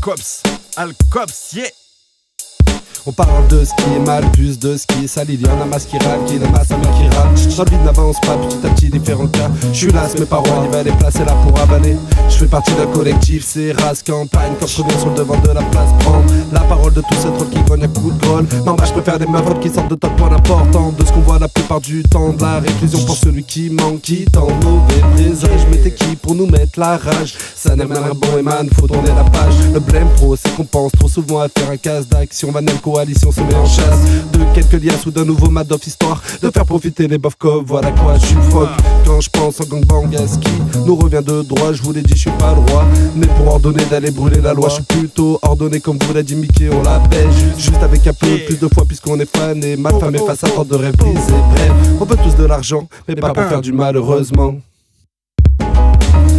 Alcops, yeah. On parle de ce qui est mal, plus de ce qui est sale. Il y en a masse qui râle, qui n'aime sa mère qui râle. Notre vie n'avance pas, petit à petit, différents cas. Je suis las, mes parents arrivent à les placer là pour avaler. Je fais partie d'un collectif, c'est race campagne. Quand je reviens sur le devant de la place, prendre la parole de tous ces trolls qui grognent à coups de grolle. Non, bah je préfère des meufs qui sortent de top point important. De ce qu'on voit la plupart du temps, de la réclusion pour celui qui manque, qui tend mauvais présage. Mais t'es qui pour nous mettre la rage? Ça n'aime rien bon et man, faut tourner la page. Le blême pro, c'est qu'on pense trop souvent à faire un casse d'action. Vanel coalition se met en chasse de quelques liasses ou d'un nouveau Madoff, histoire de faire profiter les bofs comme voilà quoi je suis phoque. Quand je pense en gangbang à ce qui nous revient de droit, je vous l'ai dit, je suis pas le roi, mais pour ordonner d'aller brûler la loi, je suis plutôt ordonné comme vous l'a dit Mickey, on la pêche juste avec un peu plus de foi puisqu'on est fan et mal famé face à tant de rêves brisés. Bref, on veut tous de l'argent, mais pas pour faire du mal heureusement.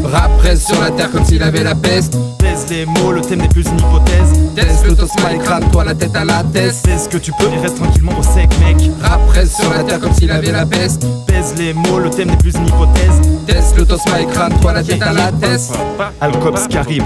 Rap reste sur la terre comme s'il avait la peste. Pèse les mots, le thème n'est plus une hypothèse. Teste le tosma et crame-toi la tête à la tête. Fais ce que tu peux et reste tranquillement au sec mec. Rap reste sur la terre comme s'il avait la peste. Pèse les mots, le thème n'est plus une hypothèse. Teste le tosma et crame-toi la tête à la tête. Alcops qui arrive.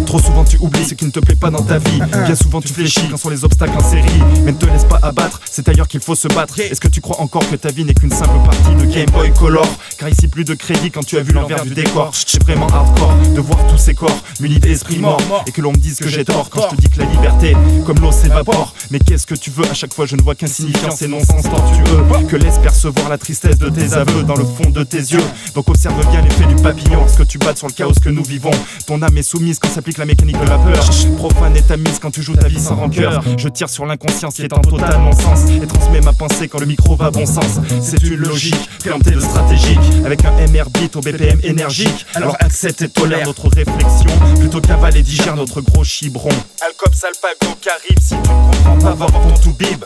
Trop souvent tu oublies ce qui ne te plaît pas dans ta vie. Bien souvent tu fléchis quand sont les obstacles en série. Mais ne te laisse pas abattre, c'est ailleurs qu'il faut se battre. Est-ce que tu crois encore que ta vie n'est qu'une simple partie de Game Boy Color? Car ici plus de crédit quand tu as vu l'envers du décor. C'est vraiment hardcore de voir tous ces corps munis d'esprit mort. Et que l'on me dise que j'ai tort quand je te dis que la liberté comme l'eau s'évapore. Mais qu'est-ce que tu veux? À chaque fois je ne vois qu'insignifiance et non-sens tortueux. Que laisse percevoir la tristesse de tes aveux dans le fond de tes yeux. Donc observe bien l'effet du papillon. Ce que tu battes sur le chaos que nous vivons. Ton âme est soumise quand s'applique la mécanique de la peur. Profane est ta mise quand tu joues ta vie sans rancœur. Je tire sur l'inconscience qui est en total non-sens et transmets ma pensée quand le micro va bon sens. C'est une logique préemptée de stratégique avec un MR beat au BPM énergique. Alors accepte et tolère notre réflexion plutôt qu'avale et digère notre gros chibron. Alcops Alpago Carib, si tu ne comprends pas, va voir ton tout-bib.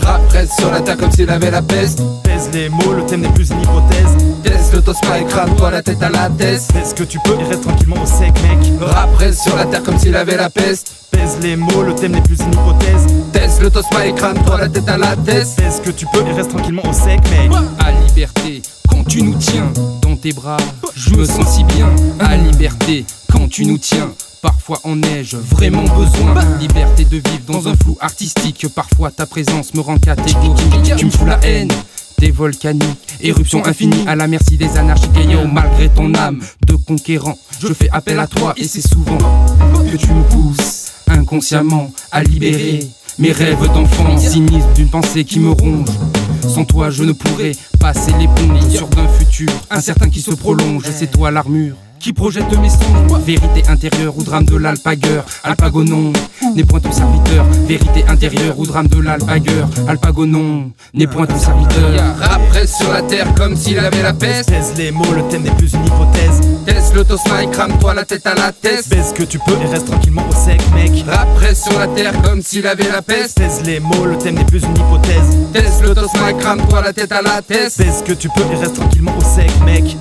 Rap reste sur la terre comme s'il avait la peste. Pèse les mots, le thème n'est plus une hypothèse. Teste le tosma et crame-toi la tête à la tête. Fais ce que tu peux et reste tranquillement au sec mec. Rap reste sur la terre comme s'il avait la peste. Pèse les mots, le thème n'est plus une hypothèse. Teste le tosma et crame-toi la tête à la tête. Fais ce que tu peux et reste tranquillement au sec mec. À liberté, quand tu nous tiens dans tes bras, je me sens si bien. À liberté, quand tu nous tiens. Parfois en ai-je vraiment besoin. Liberté de vivre dans un flou artistique. Parfois ta présence me rend catégorique. Tu me fous la haine, t'es volcanique. Éruption infinie à la merci des anarchiques. Et yo, malgré ton âme de conquérant, je fais appel à toi. Et c'est souvent que tu me pousses inconsciemment à libérer mes rêves d'enfant. Sinistre d'une pensée qui me ronge. Sans toi je ne pourrais passer l'éponge sur d'un futur incertain qui se prolonge. C'est toi l'armure qui projette mes songes. Vérité intérieure ou drame de l'alpagueur. Alpagonon n'est point ton serviteur. Vérité intérieure ou drame de l'alpagueur. Alpagonon n'est point ton serviteur. Rap reste sur la terre comme s'il avait la peste. Pèse les mots, le thème n'est plus une hypothèse. Teste le tosma et crame-toi la tête à la tête. Fais ce que tu peux et reste tranquillement au sec mec. Rap reste sur la terre comme s'il avait la peste. Pèse les mots, le thème n'est plus une hypothèse. Teste le tosma et crame-toi la tête à la tête. Fais ce que tu peux et reste tranquillement au sec mec.